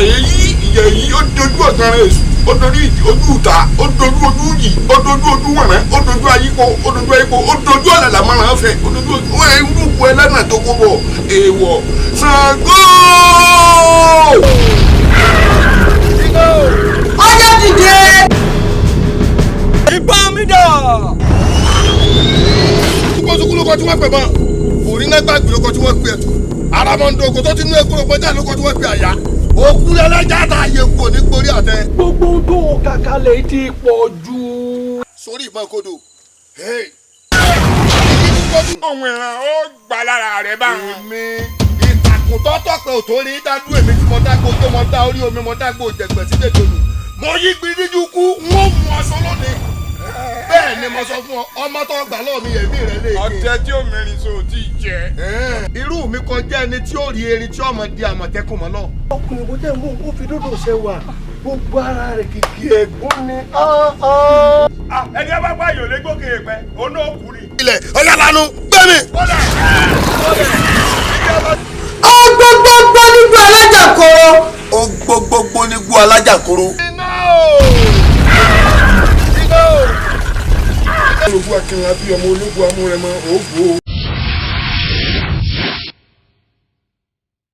yìí ó dojú ọ̀gán rẹ̀ èṣù ó dojú ojú ìta ó dojú ojú yìí ó dojú ojú wọ̀nà ó dojú ayípo ó dojú ọ̀làlà márùn-ún fẹ́ ó dojú wọn ẹ̀ ń rúkú ẹlẹ́nà tó kó bọ̀ èèwọ̀ Ṣàngó. ọjọ́ dìde. ìbọn mi dà. tukọ̀tukù ló kọ́ tí wọ́n pè mọ́ òrí náà gbàgbé ló kọ́ tí wọ́n pè ẹ̀tù aramọ́ndó kò tó ti nú ekúrò pẹ́jà ló kọ́ tí wọ́n pè àyà òkú ẹlẹ́jà àtàyè kò ní gbórí àtẹ. gbogbo tó kàkálẹ̀ ti pọ̀ jù. sórí ìbọn kodo. ohun ìran ó gbà lára rẹ báwọn. èmi ìtàkùn tọ́tọ̀ pé òtó rí dájú èmi tí mo dágbó tó mo dá orí omi mo dágbó jẹ̀gbẹ̀ sí dèjòlù mo yí gbìdíjú kú wọ́n mú aṣọ lónìí. bẹ́ẹ̀ ni mo sọ fún ọ ọmọ tó gbà lọ́ọ̀ mi ẹ̀mí rẹ lè gbé. ọ̀tẹ̀ tí ó mẹ́rin so ti jẹ. irú mi kọjá ẹni tí ó rí erin tí ọmọ di àmọ̀tẹ́kùn mọ́ náà. ọkùnrin kò tẹ̀ mú kó fi dódò ṣe wà gbogbo ara rẹ̀ kìkì ẹ̀gún ni. ẹni ẹ bá bá yòó lé gbókè pẹ òun náà kú ni. ilẹ̀ ọ̀yà lanu gbẹ̀mí. ọgbọgbọgbọ nígbà alájàkóró. ọgbọgbọgbọ nígbà alájàkóró. iná ológun akínrin àbí ọmọ ológun amúrẹmọ ògbó.